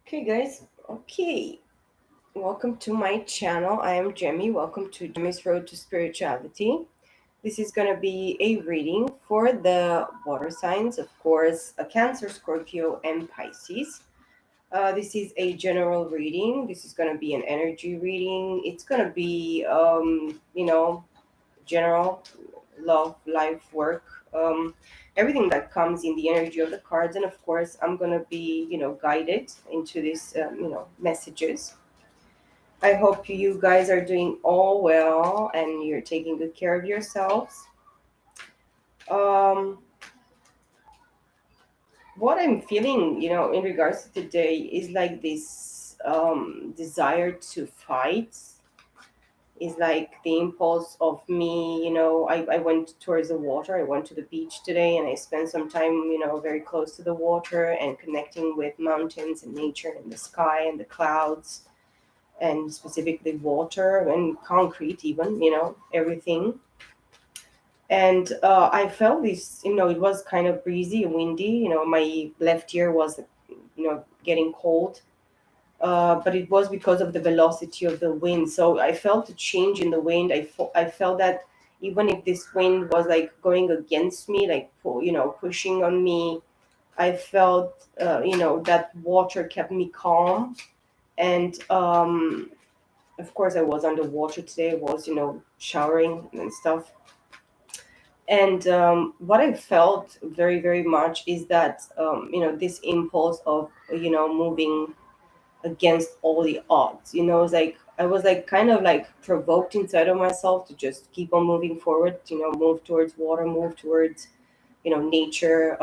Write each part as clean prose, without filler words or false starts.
Okay, guys. Okay, welcome to my channel. I am Jemmy. Welcome to Jemmy's Road to Spirituality. This is going to be a reading for the water signs, of course, a Cancer, Scorpio, and Pisces. This is a general reading. This is going to be an energy reading. It's going to be, general love, life, work, everything that comes in the energy of the cards. And of course, I'm going to be, guided into these, messages. I hope you guys are doing all well and you're taking good care of yourselves. Um, what I'm feeling, in regards to today is like this desire to fight is like the impulse of me. I went towards the water. I went to the beach today and I spent some time, very close to the water and connecting with mountains and nature and the sky and the clouds and specifically water and concrete, even, everything. And I felt this, it was kind of breezy and windy. My left ear was, getting cold, but it was because of the velocity of the wind. So I felt a change in the wind. I felt that even if this wind was like going against me, like pushing on me, I felt that water kept me calm. And of course, I was underwater today. I was showering and stuff. And what I felt very very much is that this impulse of moving against all the odds. It's like I was like kind of like provoked inside of myself to just keep on moving forward, move towards water, move towards, nature,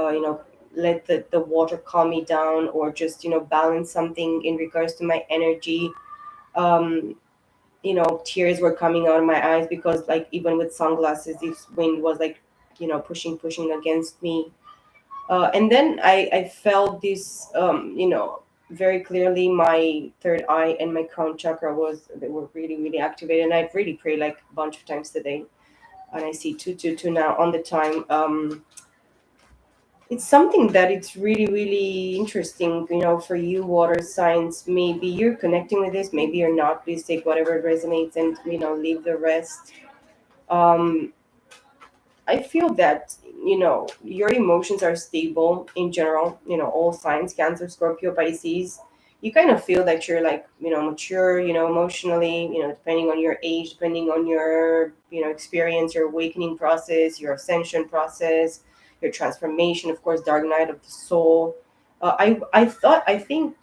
let the water calm me down, or just, balance something in regards to my energy. Um, Tears were coming out of my eyes because like even with sunglasses, this wind was like, pushing against me. And then I felt this, very clearly my third eye and my crown chakra they were really, really activated. And I've really prayed like a bunch of times today. And I see 222 now on the time. It's something that it's really, really interesting, for you, water signs. Maybe you're connecting with this, maybe you're not. Please take whatever resonates and, leave the rest. Um, I feel that your emotions are stable in general. All signs, Cancer, Scorpio, Pisces. You kind of feel that you're like mature. Emotionally. Depending on your age, depending on your experience, your awakening process, your ascension process, your transformation. Of course, dark night of the soul. I think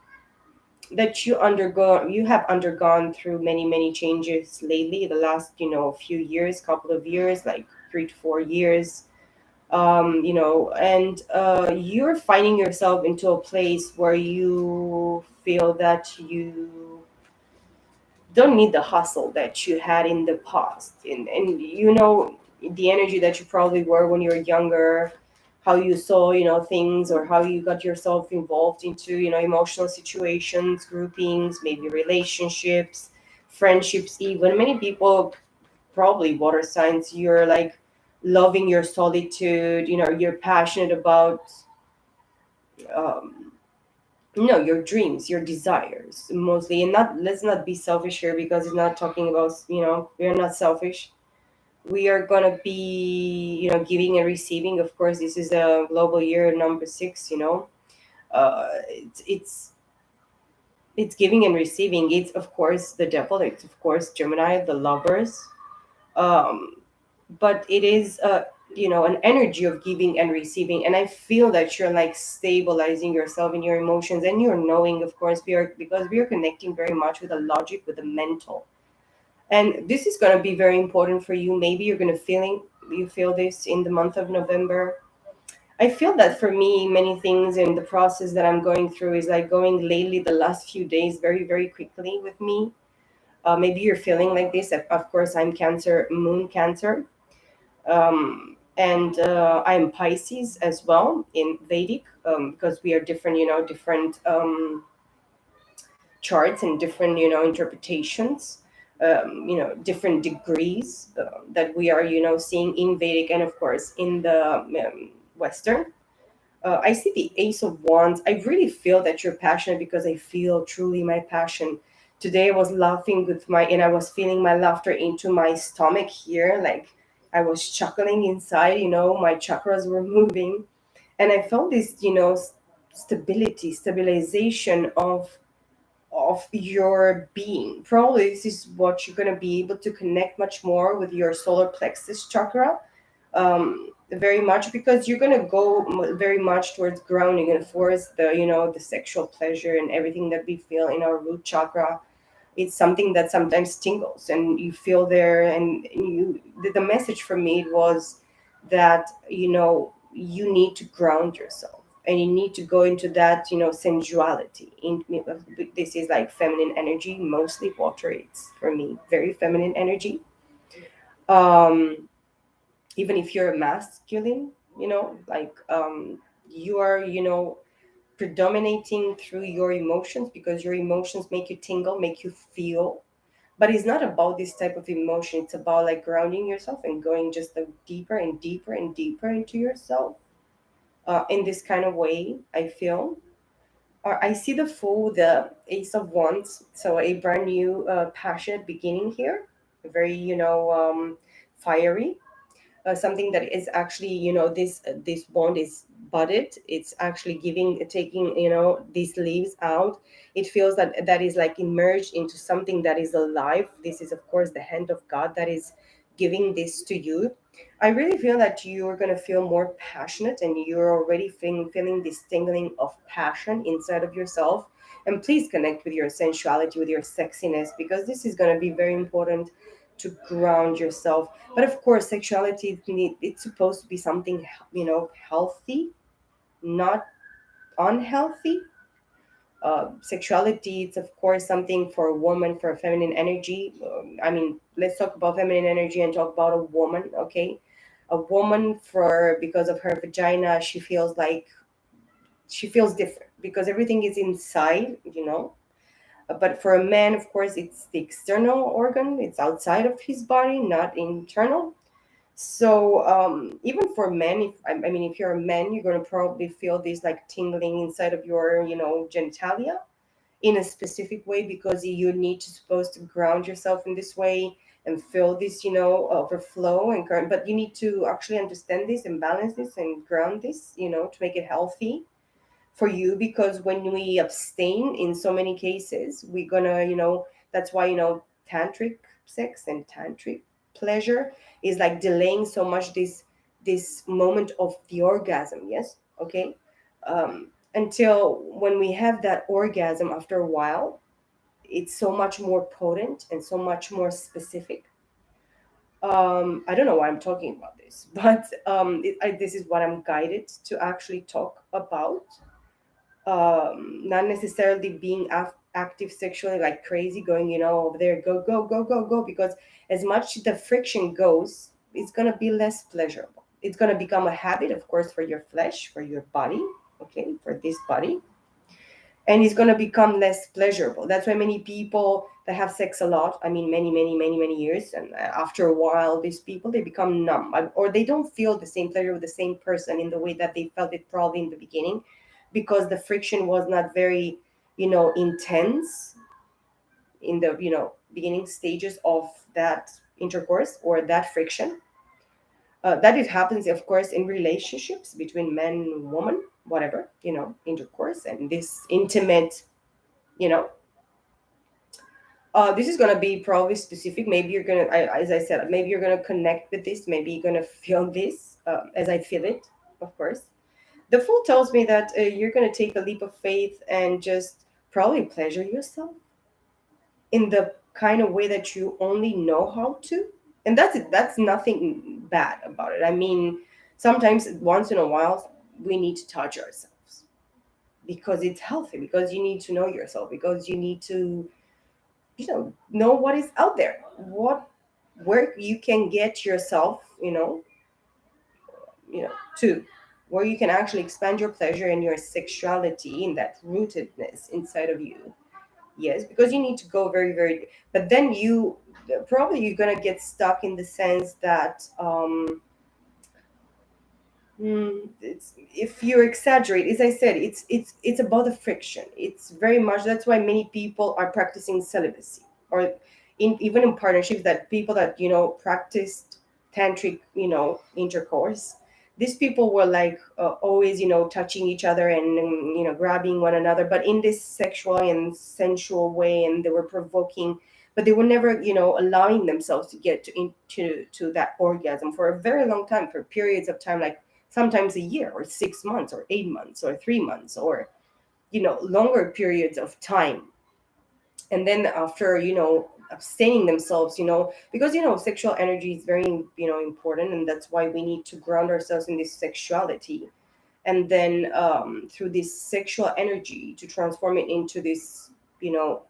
that you have undergone through many many changes lately. The last few years, couple of years, like 3 to 4 years, and you're finding yourself into a place where you feel that you don't need the hustle that you had in the past, and the energy that you probably were when you were younger, how you saw things, or how you got yourself involved into emotional situations, groupings, maybe relationships, friendships. Even many people, probably water signs, you're like loving your solitude. You're passionate about um, your dreams, your desires mostly. And not, let's not be selfish here, because it's not talking about, we are not selfish. We are gonna be giving and receiving. Of course, this is a global year number 6. It's giving and receiving. It's of course the devil. It's of course Gemini, the lovers. um but it is an energy of giving and receiving. And I feel that you're like stabilizing yourself in your emotions, and you're knowing, of course, because we are connecting very much with the logic, with the mental. And this is going to be very important for you. Maybe you're going to you feel this in the month of November. I feel that for me, many things in the process that I'm going through is like going lately, the last few days, very very quickly with me. Maybe you're feeling like this. Of course, I'm Cancer, moon Cancer. And I'm Pisces as well in Vedic, because we are different, different charts and different, interpretations, different degrees that we are, seeing in Vedic, and of course in the Western. I see the Ace of Wands. I really feel that you're passionate because I feel truly my passion. Today I was laughing with my, and I was feeling my laughter into my stomach here. Like I was chuckling inside, my chakras were moving. And I felt this, stability, stabilization of your being. Probably this is what you're going to be able to connect much more with your solar plexus chakra, very much because you're going to go very much towards grounding and towards the the sexual pleasure and everything that we feel in our root chakra. It's something that sometimes tingles and you feel there, and the message from me was that you need to ground yourself and you need to go into that sensuality in. This is like feminine energy, mostly water. It's for me very feminine energy. um Even if you're masculine, like you are predominating through your emotions, because your emotions make you tingle, make you feel. But it's not about this type of emotion. It's about like grounding yourself and going just deeper and deeper and deeper into yourself, in this kind of way, I feel. Or I see the Fool, the Ace of Wands, so a brand new passionate beginning here, very fiery. Something that is actually this bond is budded. It's actually giving taking these leaves out. It feels that that is like emerged into something that is alive. This is of course the hand of God that is giving this to you. I really feel that you're going to feel more passionate, and you're already feeling this tingling of passion inside of yourself. And please connect with your sensuality, with your sexiness, because this is going to be very important to ground yourself. But of course, sexuality it's supposed to be something healthy, not unhealthy. Sexuality, it's of course something for a woman, for a feminine energy. I mean, let's talk about feminine energy and talk about a woman, okay? A woman, for because of her vagina, she feels like she feels different because everything is inside, But for a man, of course, it's the external organ. It's outside of his body, not internal. So even for men, if I mean, if you're a man, you're gonna probably feel this like tingling inside of your, genitalia in a specific way, because you need to supposed to ground yourself in this way and feel this, overflow and current. But you need to actually understand this and balance this and ground this, to make it healthy for you, because when we abstain in so many cases, we're gonna that's why tantric sex and tantric pleasure is like delaying so much this moment of the orgasm. Yes, okay. Until when we have that orgasm, after a while it's so much more potent and so much more specific. I don't know why I'm talking about this, but this is what I'm guided to actually talk about. Not necessarily being active sexually like crazy, going over there, go go go go go, because as much the friction goes, it's going to be less pleasurable. It's going to become a habit, of course, for your flesh, for your body, okay, for this body, and it's going to become less pleasurable. That's why many people that have sex a lot, I mean many years, and after a while these people, they become numb, or they don't feel the same pleasure with the same person in the way that they felt it probably in the beginning, because the friction was not very intense in the beginning stages of that intercourse or that friction. That it happens, of course, in relationships between man and woman, whatever, intercourse and this intimate, you know this is going to be probably specific. Maybe you're going to, as I said, maybe you're going to connect with this, maybe you're going to feel this, as I feel it, of course. The Fool tells me that you're going to take a leap of faith and just probably pleasure yourself in the kind of way that you only know how to. And that's nothing bad about it. I mean, sometimes once in a while we need to touch ourselves because it's healthy, because you need to know yourself, because you need to know what is out there, what where you can get yourself, to where you can actually expand your pleasure and your sexuality in that rootedness inside of you. Yes, because you need to go very very, but then you probably you're gonna get stuck in the sense that It's, if you exaggerate, as I said, it's about the friction. It's very much, that's why many people are practicing celibacy, or even in partnerships, that people that practiced tantric intercourse. These people were like always touching each other and grabbing one another, but in this sexual and sensual way, and they were provoking, but they were never allowing themselves to get into that orgasm for a very long time, for periods of time, like sometimes a year or 6 months or 8 months or 3 months, or longer periods of time. And then after abstaining themselves, because sexual energy is very important, and that's why we need to ground ourselves in this sexuality, and then through this sexual energy to transform it into this you know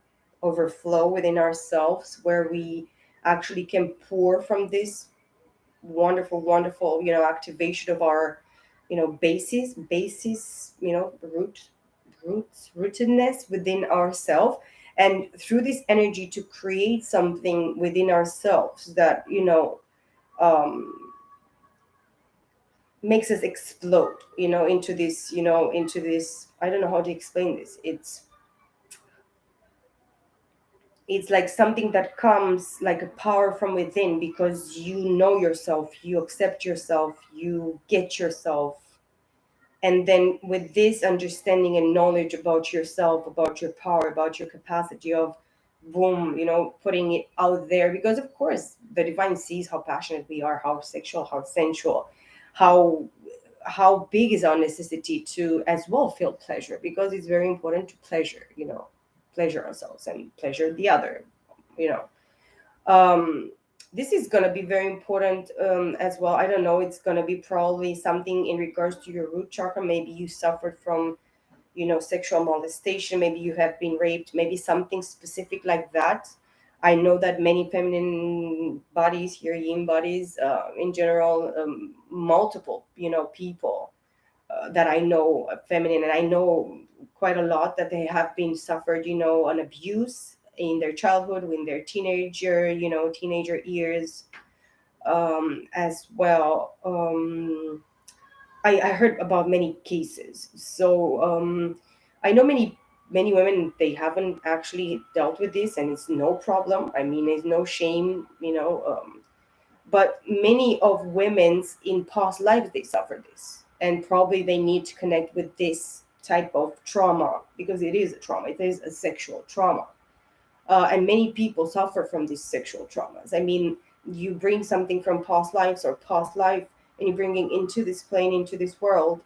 overflow within ourselves, where we actually can pour from this wonderful, wonderful, activation of our, basis, rootedness within ourselves, and through this energy to create something within ourselves that, um, makes us explode, into this. I don't know how to explain this. It's like something that comes like a power from within, because you know yourself, you accept yourself, you get yourself. And then with this understanding and knowledge about yourself, about your power, about your capacity of, boom, putting it out there, because of course the divine sees how passionate we are, how sexual, how sensual, how big is our necessity to as well feel pleasure, because it's very important to pleasure ourselves and pleasure the other, you know um this is going to be very important as well. I don't know, it's going to be probably something in regards to your root chakra. Maybe you suffered from sexual molestation, maybe you have been raped, maybe something specific like that. I know that many feminine bodies here, yin bodies, in general, multiple people that I know feminine, and I know quite a lot that they have been suffered, an abuse in their childhood, in their teenager years, as well. I heard about many cases, so I know many women, they haven't actually dealt with this, and it's no problem. I mean, there's no shame, but many of women's in past lives, they suffer this, and probably they need to connect with this type of trauma, because it is a trauma, it is a sexual trauma. And many people suffer from these sexual traumas. I mean, you bring something from past lives or past life, and you bring it into this plane, into this world,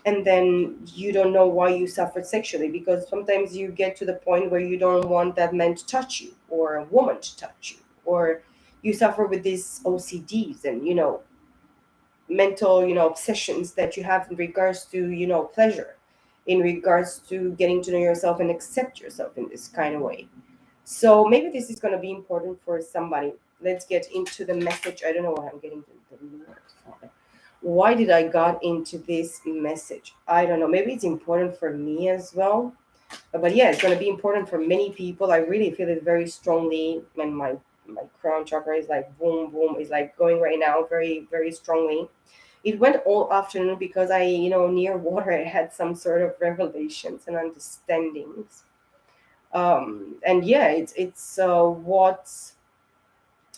and then you don't know why you suffered sexually, because sometimes you get to the point where you don't want that man to touch you, or a woman to touch you, or you suffer with these OCDs and mental obsessions that you have in regards to pleasure, in regards to getting to know yourself and accept yourself in this kind of way. So maybe this is going to be important for somebody. Let's get into the message. I don't know why I'm getting the Lord. Why did I got into this message? I don't know. Maybe it's important for me as well. But yeah, it's going to be important for many people. I really feel it very strongly. And my crown chakra is like boom, boom, is like going right now very, very strongly. It went all afternoon because I, near water, I had some sort of revelations and understandings. And yeah, it's what,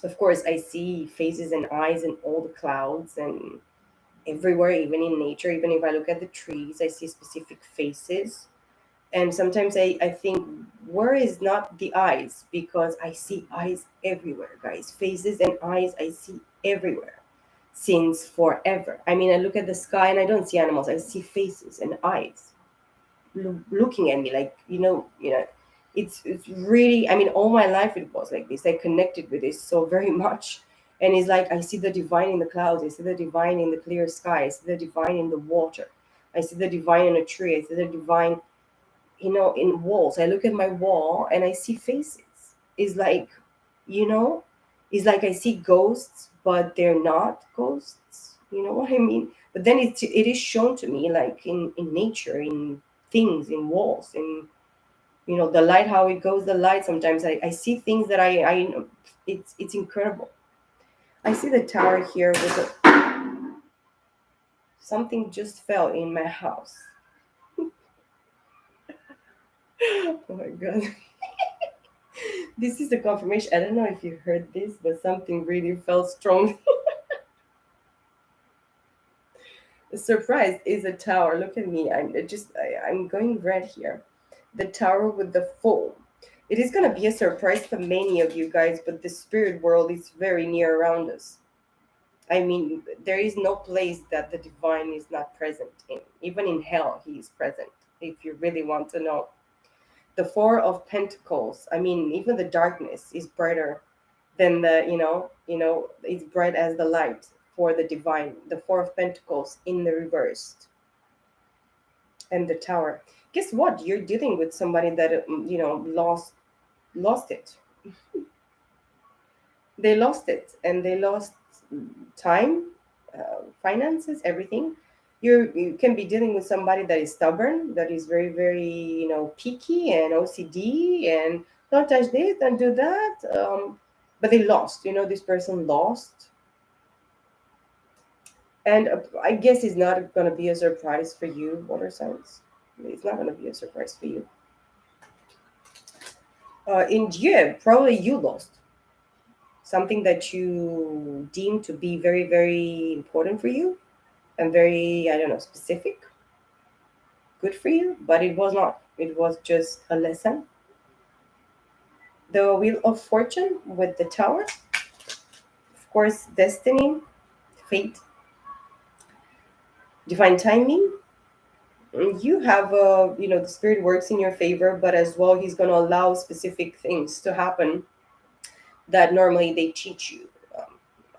of course, I see faces and eyes in all the clouds and everywhere, even in nature. Even if I look at the trees, I see specific faces. And sometimes I think, where is not the eyes? Because I see eyes everywhere, guys. Faces and eyes I see everywhere since forever. I mean, I look at the sky and I don't see animals. I see faces and eyes looking at me, like it's really, I mean, all my life it was like this. I connected with this so very much. And it's like I see the divine in the clouds, I see the divine in the clear sky, I see the divine in the water, I see the divine in a tree, I see the divine in walls. I look at my wall and I see faces. It's like, you know it's like I see ghosts, but they're not ghosts, you know what I mean? But then it is shown to me, like in nature, in things, in walls, in the light, how it goes, the light. Sometimes I see things that I it's incredible. I see the tower here with Something just fell in my house. Oh my god. This is the confirmation. I don't know if you heard this, but something really felt strong. The surprise is a tower. Look at me. I'm going red here. The tower with the foal. It is gonna be a surprise for many of you guys, but the spirit world is very near around us. I mean, there is no place that the divine is not present in. Even in hell, he is present. If you really want to know, the Four of Pentacles. I mean, even the darkness is brighter than the it's bright as the light for the divine. The Four of Pentacles in the reversed, and the Tower. Guess what? You're dealing with somebody that lost it. They lost it, and they lost time, finances, everything. You can be dealing with somebody that is stubborn, that is very, very, picky and OCD, and don't touch this, don't do that. But they lost. This person lost, and I guess it's not going to be a surprise for you, water signs. It's not going to be a surprise for you. Yeah, probably you lost something that you deem to be very, very important for you and very, I don't know, specific, good for you, but it was not. It was just a lesson. The Wheel of Fortune with the Tower, of course, destiny, fate, divine timing. You have, the spirit works in your favor, but as well, he's going to allow specific things to happen that normally they teach you.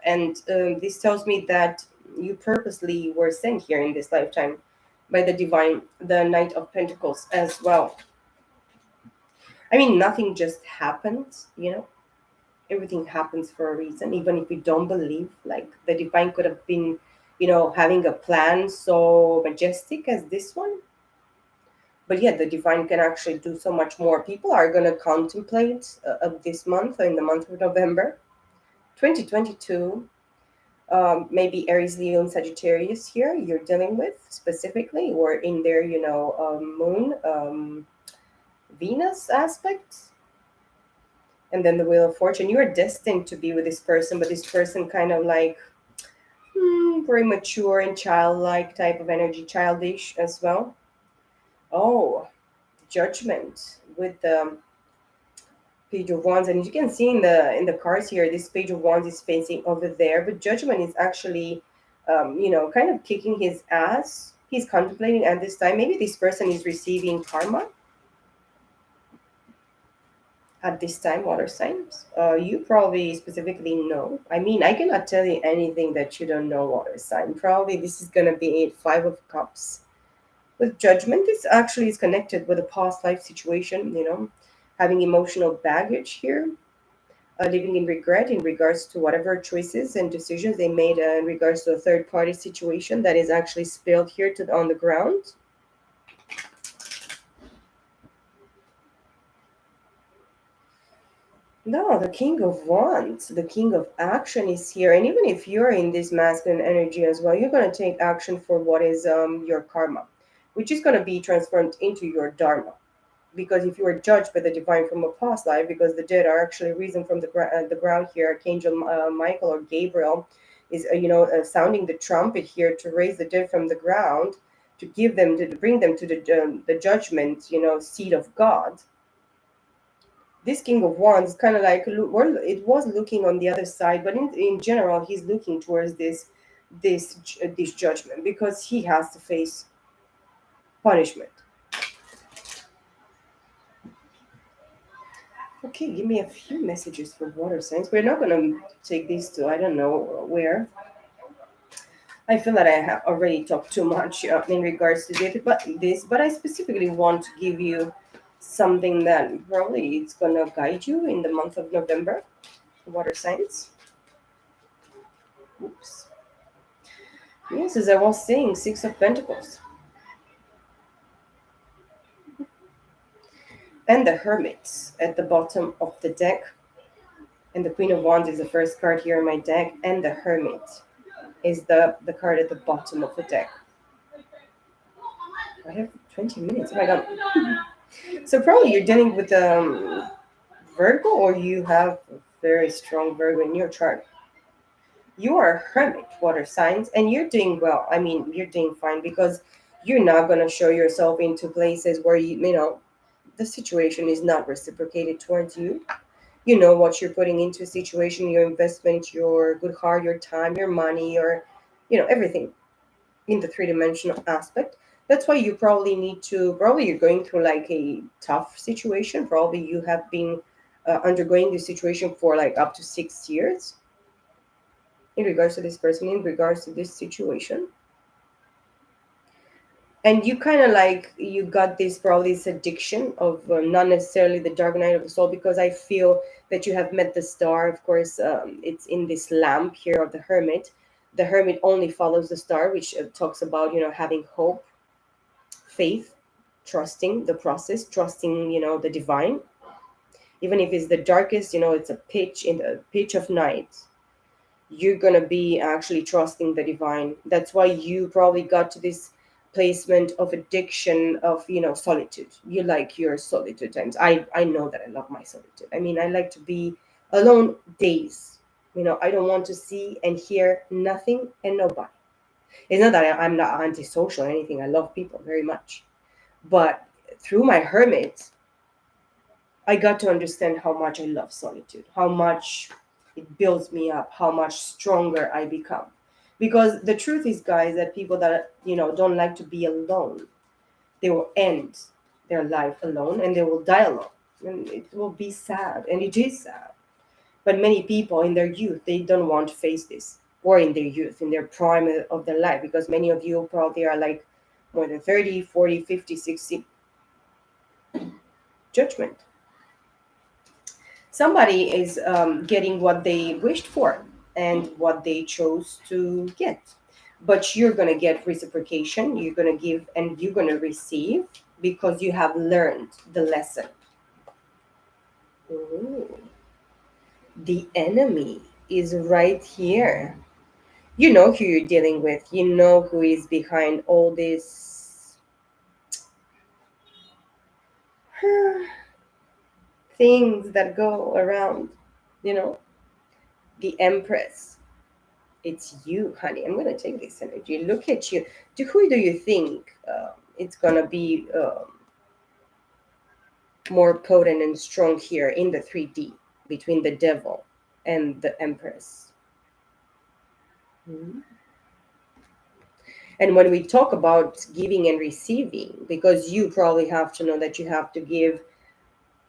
And this tells me that you purposely were sent here in this lifetime by the divine, the Knight of Pentacles as well. I mean, nothing just happens. Everything happens for a reason, even if you don't believe. Like the divine could have been, having a plan so majestic as this one. But yeah, the divine can actually do so much more. People are going to contemplate of this month, in the month of November 2022. Maybe Aries, Leo, and Sagittarius here you're dealing with specifically, or in their, moon, Venus aspects. And then the Wheel of Fortune. You are destined to be with this person, but this person kind of like very mature and childlike type of energy, childish as well. Oh, Judgment with the Page of Wands, and you can see in the cards here, this Page of Wands is facing over there, but Judgment is actually, kind of kicking his ass. He's contemplating at this time. Maybe this person is receiving karma at this time, water signs. You probably specifically know. I mean, I cannot tell you anything that you don't know, water sign. Probably this is gonna be 5 of Cups. With Judgment, this actually is connected with a past life situation. Having emotional baggage here, living in regret in regards to whatever choices and decisions they made in regards to a third party situation that is actually spilled here on the ground. No, the King of Wands, the King of Action is here. And even if you're in this masculine energy as well, you're going to take action for what is your karma, which is going to be transformed into your dharma. Because if you were judged by the divine from a past life, because the dead are actually risen from the ground here, Archangel Michael or Gabriel is, sounding the trumpet here to raise the dead from the ground, to give them, to bring them to the judgment, seat of God. This King of Wands kind of like, well, it was looking on the other side, but in general, he's looking towards this judgment because he has to face punishment. Okay, give me a few messages for water signs. We're not gonna take these to I don't know where. I feel that I have already talked too much in regards to this, but I specifically want to give you something that probably it's gonna guide you in the month of November. Water signs. Oops. Yes, as I was saying, 6 of Pentacles and the Hermits at the bottom of the deck, and the Queen of Wands is the first card here in my deck, and the Hermit is the card at the bottom of the deck. I have 20 minutes. Oh my god. So probably you're dealing with Virgo, or you have a very strong Virgo in your chart. You are a hermit, water signs, and you're doing well. I mean, you're doing fine because you're not going to show yourself into places where the situation is not reciprocated towards you. You know what you're putting into a situation, your investment, your good heart, your time, your money, your, everything in the three-dimensional aspect. That's why you probably need to, probably you're going through like a tough situation. Probably you have been undergoing this situation for like up to 6 years in regards to this person, in regards to this situation. And you kind of like, you got this probably this addiction of not necessarily the dark night of the soul, because I feel that you have met the star. Of course, it's in this lamp here of the hermit. The hermit only follows the star, which talks about having hope, faith, trusting the process, trusting the divine, even if it's the darkest, it's a pitch in the pitch of night. You're going to be actually trusting the divine. That's why you probably got to this placement of addiction of solitude. You like your solitude times. I know that I love my solitude. I mean, I like to be alone days. I don't want to see and hear nothing and nobody. It's not that I'm not antisocial or anything. I love people very much, but through my hermit, I got to understand how much I love solitude, how much it builds me up, how much stronger I become. Because the truth is, guys, that people that don't like to be alone, they will end their life alone and they will die alone. And it will be sad, and it is sad. But many people in their youth, they don't want to face this, or in their youth, in their prime of their life, because many of you probably are like more than 30, 40, 50, 60. Judgment. Somebody is getting what they wished for and what they chose to get. But you're going to get reciprocation, you're going to give and you're going to receive, because you have learned the lesson. Ooh, the enemy is right here. You know who you're dealing with, you know who is behind all this things that go around, you know, the Empress. It's you, honey. I'm gonna take this energy. Look at you. To who do you think it's gonna be more potent and strong here in the 3D between the devil and the Empress? Mhm. And when we talk about giving and receiving, because you probably have to know that you have to give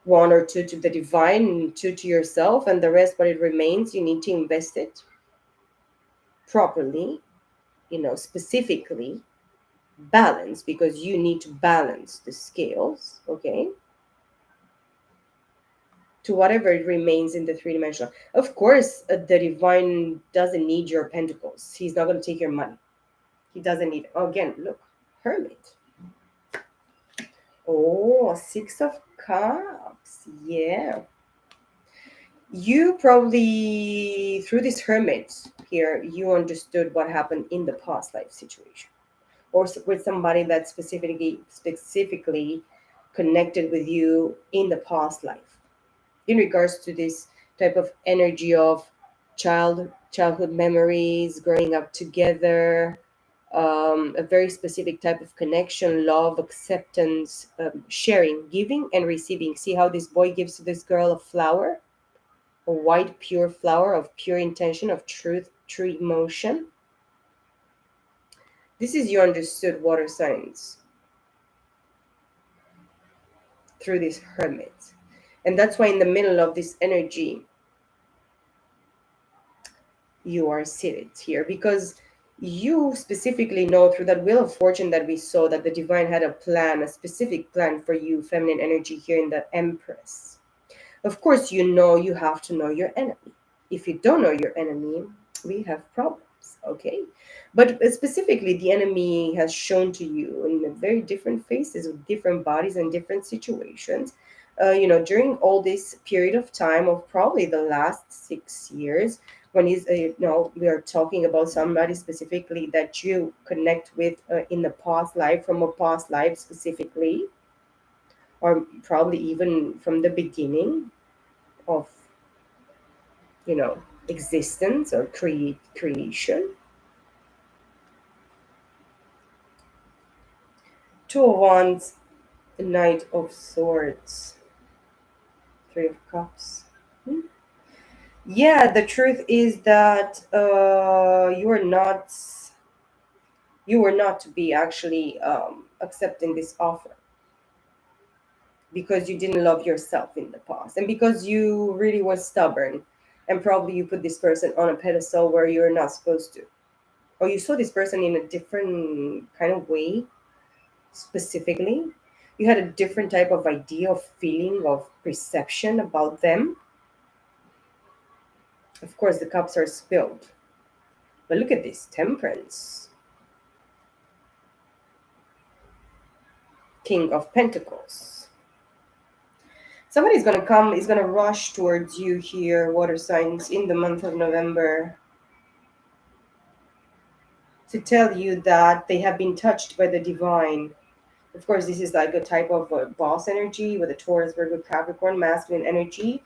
one or two to the divine, and two to yourself, and the rest, what it remains, you need to invest it properly, specifically balance, because you need to balance the scales, okay, to whatever it remains in the three-dimensional. Of course, the divine doesn't need your pentacles. He's not going to take your money. He doesn't need, again, look, hermit. Oh, six of cups. Yeah, you probably, through this hermit here, you understood what happened in the past life situation, or with somebody that specifically connected with you in the past life, in regards to this type of energy of childhood memories, growing up together, a very specific type of connection, love, acceptance, sharing, giving and receiving. See how this boy gives to this girl a flower, a white pure flower of pure intention, of truth, true emotion. This is your understood water signs through this hermit. And that's why in the middle of this energy, you are seated here, because you specifically know through that wheel of fortune that we saw that the divine had a plan, a specific plan for you, feminine energy here in the Empress. Of course, you have to know your enemy. If you don't know your enemy, we have problems, okay? But specifically, the enemy has shown to you in very different faces, with different bodies and different situations. During all this period of time of probably the last 6 years, when is we are talking about somebody specifically that you connect with in the past life, from a past life specifically, or probably even from the beginning of existence or creation. Two of Wands, Knight of Swords, Three of Cups. Hmm. Yeah, the truth is that you were not to be actually accepting this offer because you didn't love yourself in the past, and because you really were stubborn, and probably you put this person on a pedestal where you're not supposed to, or you saw this person in a different kind of way. Specifically, you had a different type of idea of feeling of perception about them. Of course, the cups are spilled, but look at this: Temperance, King of Pentacles. Somebody's going to come, is going to rush towards you here, water signs, in the month of November, to tell you that they have been touched by the divine. Of course, this is like a type of boss energy with a Taurus, Virgo, Capricorn, masculine energy.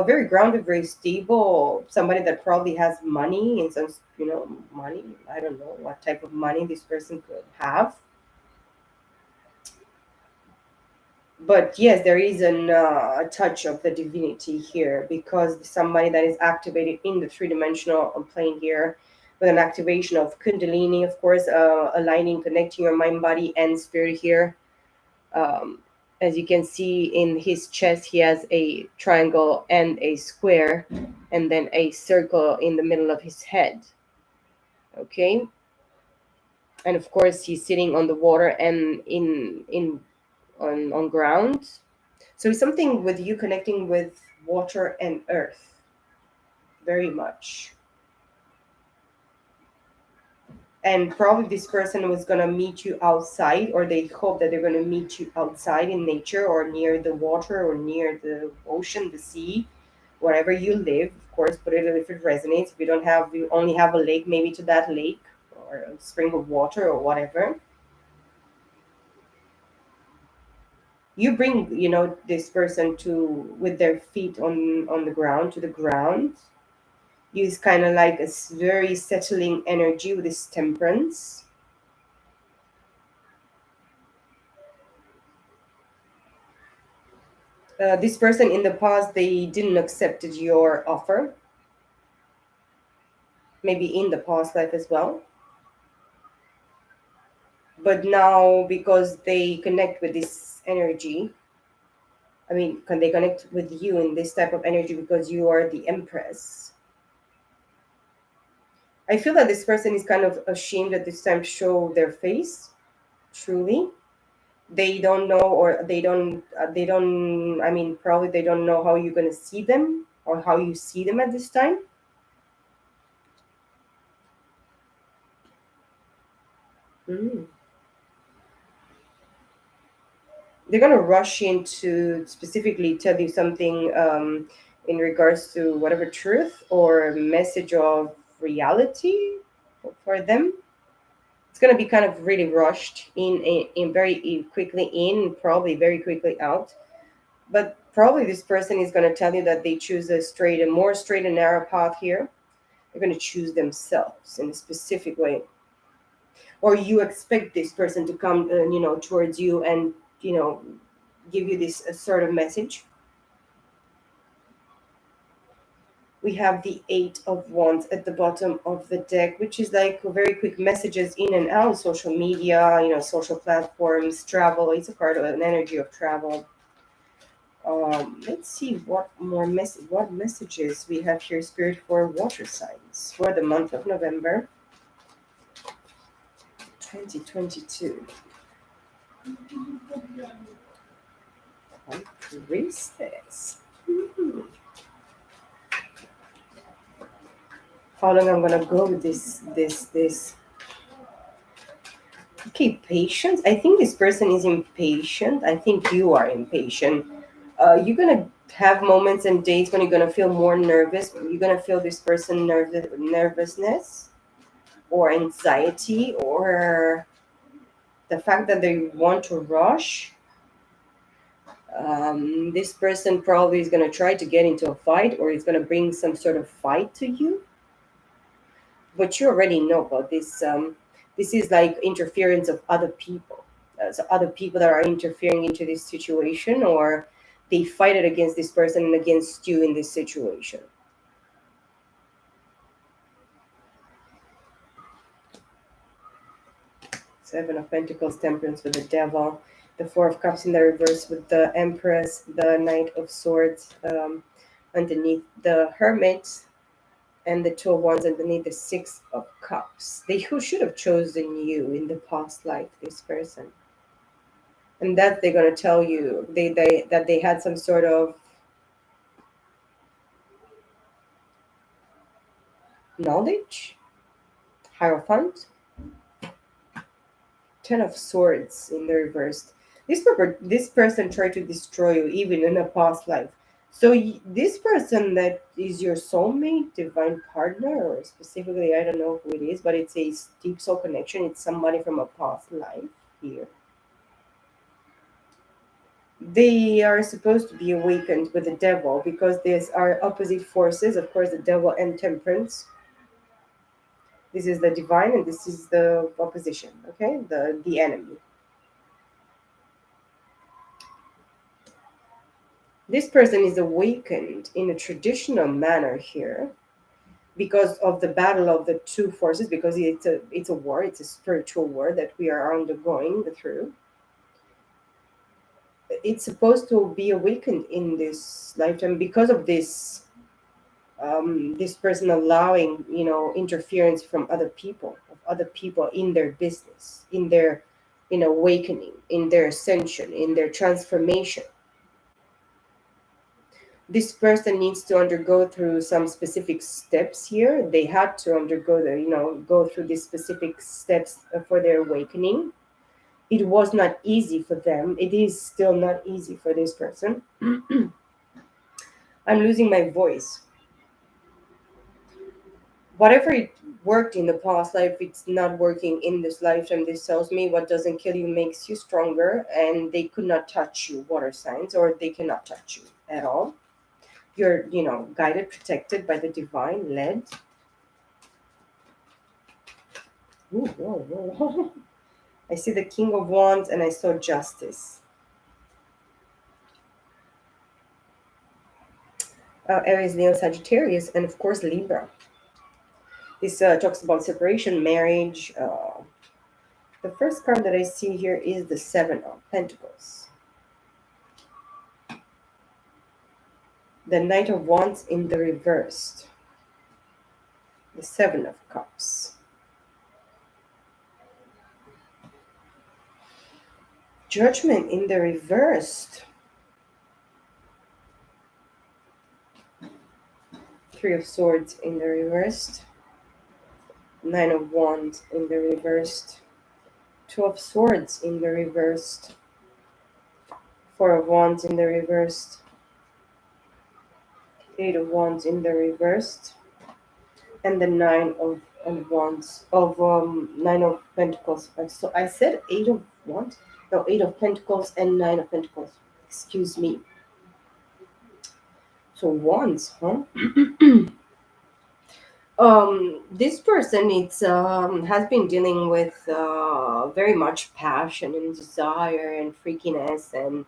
Very grounded, very stable. Somebody that probably has money, in some, money. I don't know what type of money this person could have. But yes, there is a touch of the divinity here, because somebody that is activated in the three-dimensional plane here, with an activation of Kundalini, of course, aligning, connecting your mind, body, and spirit here. Um, as you can see in his chest, he has a triangle and a square, and then a circle in the middle of his head. Okay, and of course he's sitting on the water and in on ground. So it's something with you connecting with water and earth very much. And probably this person was going to meet you outside, or they hope that they're going to meet you outside in nature, or near the water, or near the ocean, the sea, wherever you live. Of course, put it if it resonates. If you don't have, you only have a lake, maybe to that lake, or a spring of water, or whatever. You bring, this person to, with their feet on the ground, to the ground. Use kind of like a very settling energy with this Temperance. This person in the past, they didn't accept your offer, maybe in the past life as well. But now, because they connect with this energy, I mean, can they connect with you in this type of energy because you are the Empress? I feel that this person is kind of ashamed at this time to show their face, truly. They don't know, or they don't, I mean, probably they don't know how you're going to see them, or how you see them at this time. Mm. They're going to rush in to specifically tell you something, in regards to whatever truth or message of reality for them. It's going to be kind of really rushed in very quickly in, probably very quickly out. But probably this person is going to tell you that they choose a more straight and narrow path here. They're going to choose themselves in a specific way, or you expect this person to come, towards you, and you know give you this sort of message. We have the Eight of Wands at the bottom of the deck, which is like very quick messages in and out, social media, social platforms, travel. It's a card of an energy of travel. Let's see what messages we have here, Spirit, for water signs for the month of November 2022. High Priestess. Hmm. How long I'm gonna go with this? Okay, patience. I think this person is impatient. I think you are impatient. You're gonna Have moments and days when you're gonna feel more nervous. You're gonna feel this person nervousness or anxiety or the fact that they want to rush. This person probably is gonna try to get into a fight or is gonna bring some sort of fight to you. But you already know about this. This is like interference of other people. So other people that are interfering into this situation, or they fight it against this person and against you in this situation. Seven of Pentacles, Temperance with the Devil, the Four of Cups in the reverse with the Empress, the Knight of Swords underneath the Hermit, and the Two of Wands underneath the Six of Cups. They who should have chosen you in the past life, this person. And that they're gonna tell you they that they had some sort of knowledge, hierophant, Ten of Swords in the reversed. This person tried to destroy you even in a past life. So this person that is your soulmate, divine partner, or specifically I don't know who it is, but it's a deep soul connection. It's somebody from a past life here. They are supposed to be awakened with the devil because these are opposite forces. Of course, the devil and temperance. This is the divine, and this is the opposition. Okay, the enemy. This person is awakened in a traditional manner here because of the battle of the two forces. Because it's a war. It's a spiritual war that we are undergoing through. It's supposed to be awakened in this lifetime because of this person allowing interference from other people in their business, in their awakening, in their ascension, in their transformation. This person needs to undergo through some specific steps here. They had to undergo the go through these specific steps for their awakening. It was not easy for them. It is still not easy for this person. I'm losing my voice. Whatever it worked in the past life, it's not working in this lifetime. This tells me what doesn't kill you makes you stronger, and they could not touch you, water signs, or they cannot touch you at all. You're guided, protected by the divine, led. Ooh, whoa, whoa. I see the King of Wands and I saw Justice. Aries, Leo, Sagittarius, and of course Libra. This talks about separation, marriage. The first card that I see here is the Seven of Pentacles. The Knight of Wands in the reversed. The Seven of Cups. Judgment in the reversed. Three of Swords in the reversed. Nine of Wands in the reversed. Two of Swords in the reversed. Four of Wands in the reversed. Eight of Wands in the reversed. And the Nine of Pentacles. So I said Eight of Wands? No, Eight of Pentacles and Nine of Pentacles. Excuse me. So Wands, huh? This person has been dealing with very much passion and desire and freakiness and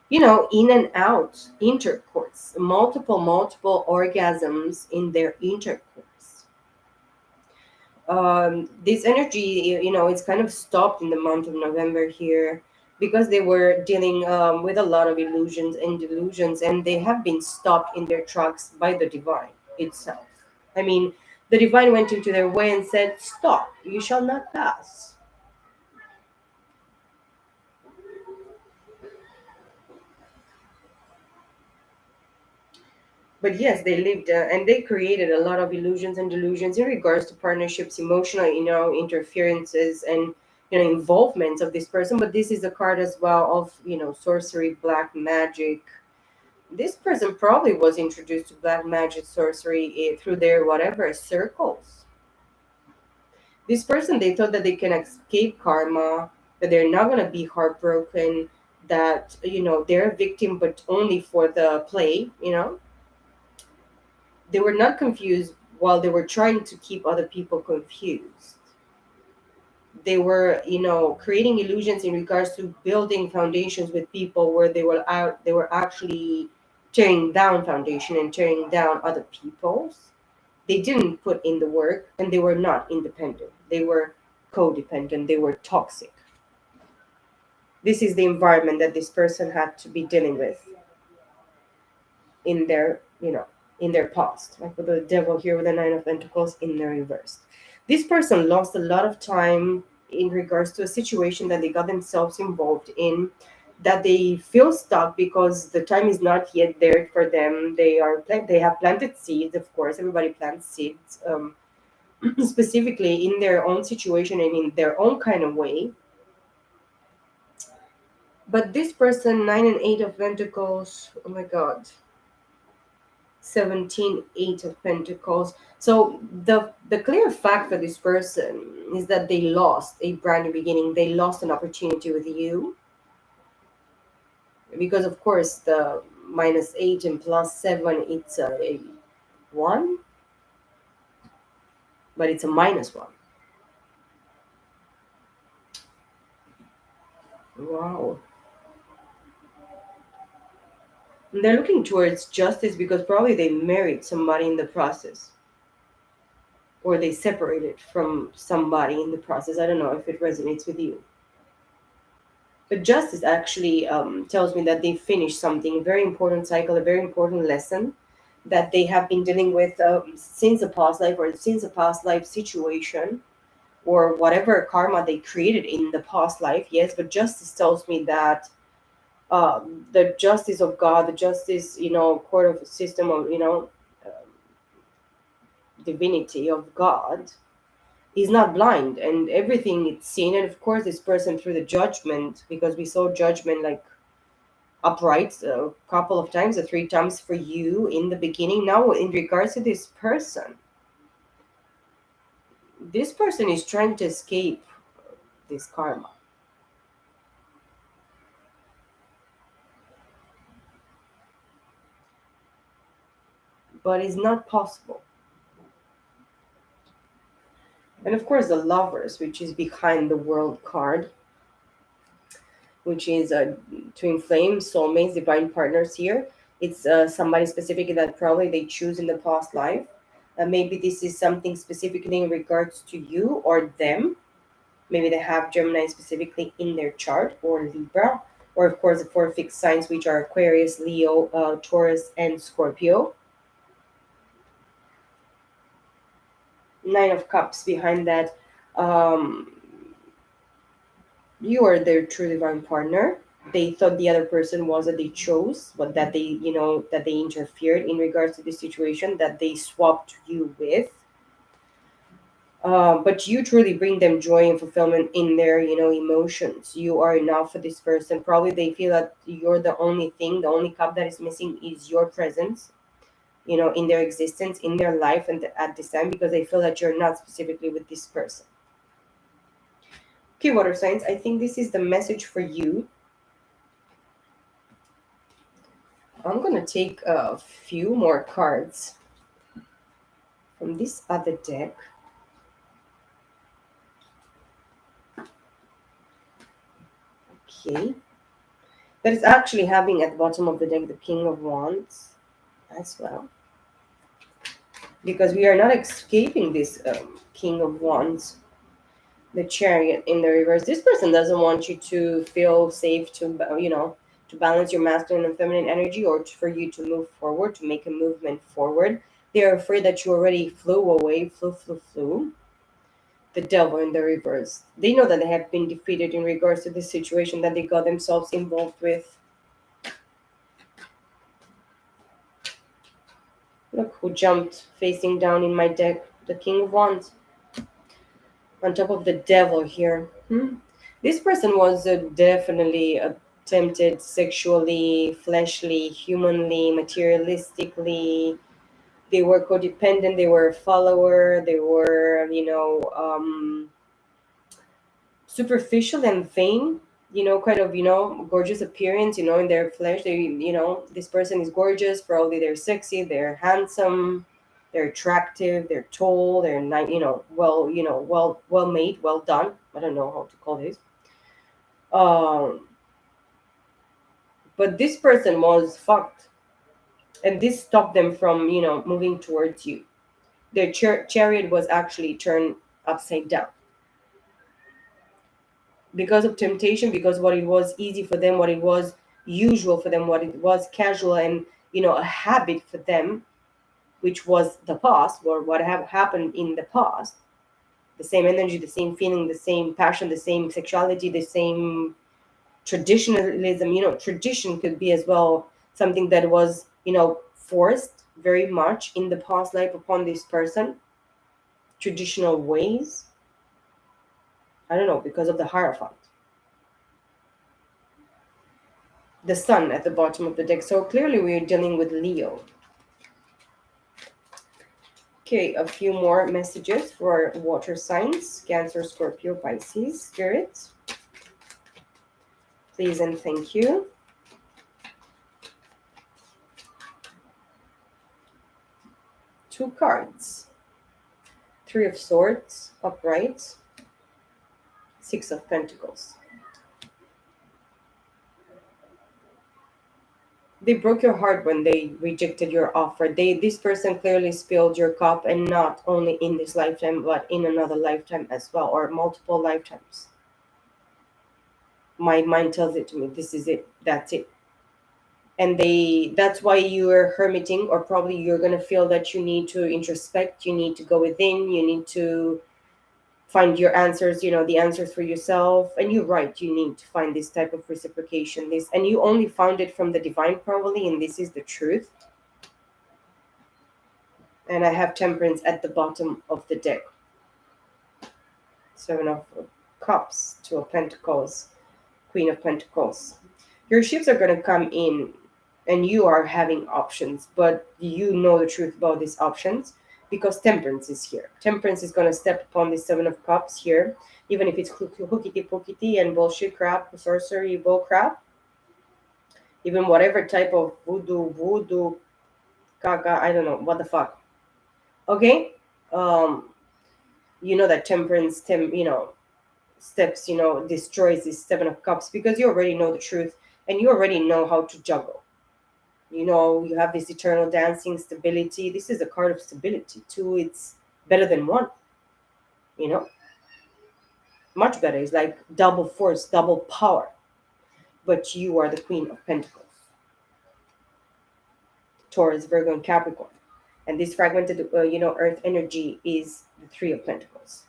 in and out intercourse, multiple orgasms in their intercourse. This energy, it's kind of stopped in the month of November here because they were dealing with a lot of illusions and delusions, and they have been stopped in their tracks by the divine itself. I mean, the divine went into their way and said, "Stop! You shall not pass." But yes, they lived and they created a lot of illusions and delusions in regards to partnerships, emotional interferences, and involvements of this person. But this is a card as well of sorcery, black magic, This person probably was introduced to black magic sorcery through their whatever circles. This person, they thought that they can escape karma, that they're not going to be heartbroken, that, they're a victim, but only for the play. They were not confused while they were trying to keep other people confused. They were, creating illusions in regards to building foundations with people where they were actually tearing down foundation and tearing down other people's. They didn't put in the work, and they were not independent. They were codependent. They were toxic. This is the environment that this person had to be dealing with in their past, like with the devil here with the nine of pentacles in the reverse. This person lost a lot of time in regards to a situation that they got themselves involved in, that they feel stuck because the time is not yet there for them. They have planted seeds. Of course, everybody plants seeds, specifically in their own situation and in their own kind of way. But this person, nine and eight of pentacles, oh my god, 17 8 of pentacles. So the clear fact for this person is that they lost a brand new beginning. They lost an opportunity with you, because of course the -8 and +7, it's a 1, but it's a -1. Wow. And they're looking towards justice because probably they married somebody in the process, or they separated from somebody in the process. I don't know if it resonates with you. But justice actually tells me that they finished something, a very important cycle, a very important lesson that they have been dealing with since a past life, or since a past life situation, or whatever karma they created in the past life. Yes, but justice tells me that the justice of God, the justice, court of system of, divinity of God is not blind, and everything it's seen. And of course, this person through the judgment, because we saw judgment like upright a couple of times, or three times for you in the beginning. Now, in regards to this person is trying to escape this karma, but it's not possible. And of course, the lovers, which is behind the world card, which is twin flame, soulmates, divine partners here. It's somebody specific that probably they choose in the past life. Maybe this is something specifically in regards to you or them. Maybe they have Gemini specifically in their chart, or Libra, or of course the four fixed signs, which are Aquarius, Leo, Taurus, and Scorpio. Nine of Cups behind that. Um, you are their true divine partner. They thought the other person was that they chose, but that they interfered in regards to the situation that they swapped you with. But you truly bring them joy and fulfillment in their, emotions. You are enough for this person. Probably they feel that you're the only thing, the only cup that is missing is your presence, in their existence, in their life, and at this time, because they feel that you're not specifically with this person. Okay, water signs, I think this is the message for you. I'm gonna take a few more cards from this other deck. Okay. That is actually having at the bottom of the deck the King of Wands as well. Because we are not escaping this King of Wands, the Chariot in the reverse. This person doesn't want you to feel safe to balance your masculine and feminine energy, or for you to move forward, to make a movement forward. They are afraid that you already flew away, flew. The devil in the reverse. They know that they have been defeated in regards to this situation that they got themselves involved with. Look who jumped facing down in my deck. The King of Wands. On top of the devil here. This person was definitely tempted sexually, fleshly, humanly, materialistically. They were codependent, they were a follower, they were, superficial and vain, kind of, gorgeous appearance, in their flesh. They, this person is gorgeous, probably they're sexy, they're handsome, they're attractive, they're tall, they're not, well, well made, well done. I don't know how to call this. Um, but this person was fucked, and this stopped them from, moving towards you. Their chariot was actually turned upside down because of temptation, because what it was easy for them, what it was usual for them, what it was casual and, a habit for them, which was the past, or what have happened in the past. The same energy, the same feeling, the same passion, the same sexuality, the same traditionalism. Tradition could be as well something that was, forced very much in the past life upon this person. Traditional ways, I don't know, because of the Hierophant. The sun at the bottom of the deck. So clearly we're dealing with Leo. Okay, a few more messages for water signs: Cancer, Scorpio, Pisces. Spirit, please and thank you. Two cards. Three of Swords, upright. Six of Pentacles. They broke your heart when they rejected your offer. This person clearly spilled your cup, and not only in this lifetime, but in another lifetime as well, or multiple lifetimes. My mind tells it to me, this is it, that's it. And that's why you're hermiting, or probably you're going to feel that you need to introspect, you need to go within, you need to find your answers, the answers for yourself. And you're right, you need to find this type of reciprocation, this, and you only found it from the divine probably, and this is the truth. And I have Temperance at the bottom of the deck. Seven of Cups, Two of Pentacles, Queen of Pentacles. Your ships are going to come in, and you are having options, but you know the truth about these options because Temperance is here. Temperance is going to step upon the Seven of Cups here, even if it's hookity pokity and bullshit crap, sorcery, bull crap, even whatever type of voodoo, gaga, I don't know, what the fuck. Okay? You know that Temperance, steps, destroys this Seven of Cups because you already know the truth and you already know how to juggle. You have this eternal dancing stability. This is a card of stability. Two, it's better than one, you know, much better. It's like double force, double power. But you are the Queen of Pentacles, Taurus, Virgo, and Capricorn. And this fragmented, Earth energy is the Three of Pentacles.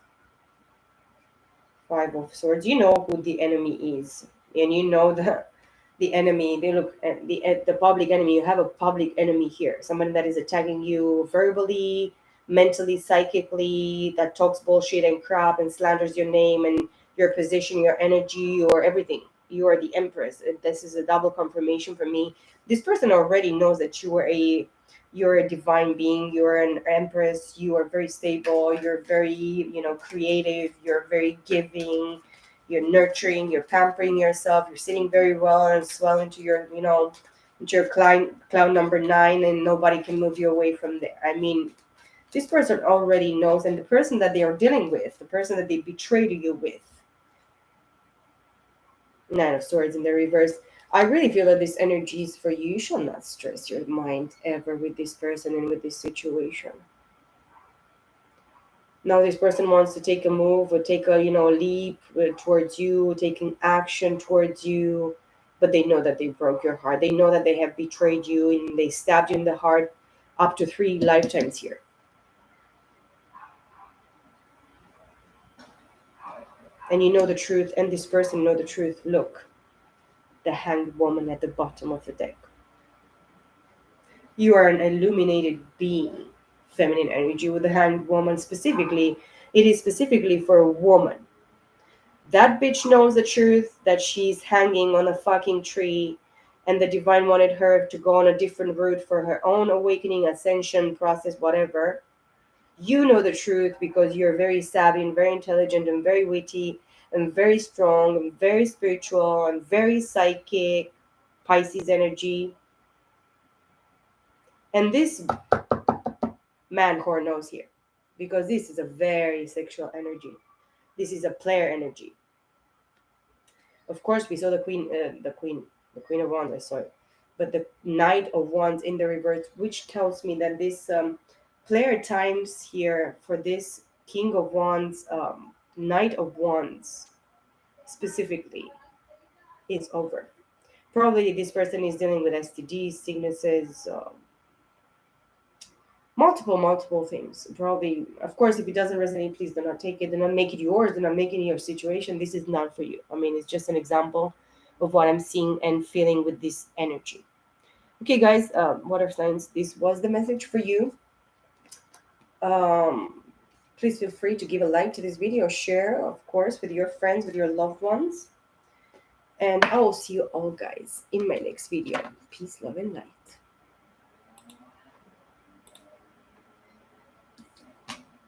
Five of Swords. You know who the enemy is, and you know the enemy. They look at the public enemy. You have a public enemy here, somebody that is attacking you verbally, mentally, psychically, that talks bullshit and crap and slanders your name and your position, your energy, your everything. You are the Empress. This is a double confirmation for me. This person already knows that you're a divine being, you're an empress, you are very stable, you're very, creative, you're very giving, you're nurturing, you're pampering yourself, you're sitting very well and swell into your, into your cloud number 9, and nobody can move you away from there. I mean, this person already knows, and the person that they are dealing with, the person that they betrayed you with, Nine of Swords in the reverse. I really feel that this energy is for you. You shall not stress your mind ever with this person and with this situation. Now this person wants to take a move or take a, leap towards you, taking action towards you, but they know that they broke your heart. They know that they have betrayed you and they stabbed you in the heart up to 3 lifetimes here. And you know the truth, and this person know the truth. Look, the Hanged Woman at the bottom of the deck. You are an illuminated being. Feminine energy with the Hanged Woman specifically. It is specifically for a woman. That bitch knows the truth that she's hanging on a fucking tree, and the divine wanted her to go on a different route for her own awakening, ascension process, whatever. You know the truth because you're very savvy and very intelligent and very witty and very strong and very spiritual and very psychic, Pisces energy. And this man core knows here because this is a very sexual energy. This is a player energy. Of course, we saw the queen of wands. I saw it, but the knight of wands in the reverse, which tells me that this player times here for this king of wands, knight of wands specifically, is over. Probably this person is dealing with STDs, sicknesses, multiple things. Probably, of course, if it doesn't resonate, please do not take it. Do not make it yours. Do not make it your situation. This is not for you. I mean, it's just an example of what I'm seeing and feeling with this energy. Okay, guys, water signs, this was the message for you. Um, Please feel free to give a like to this video, share, of course, with your friends, with your loved ones. And I will see you all, guys, in my next video. Peace, love, and light.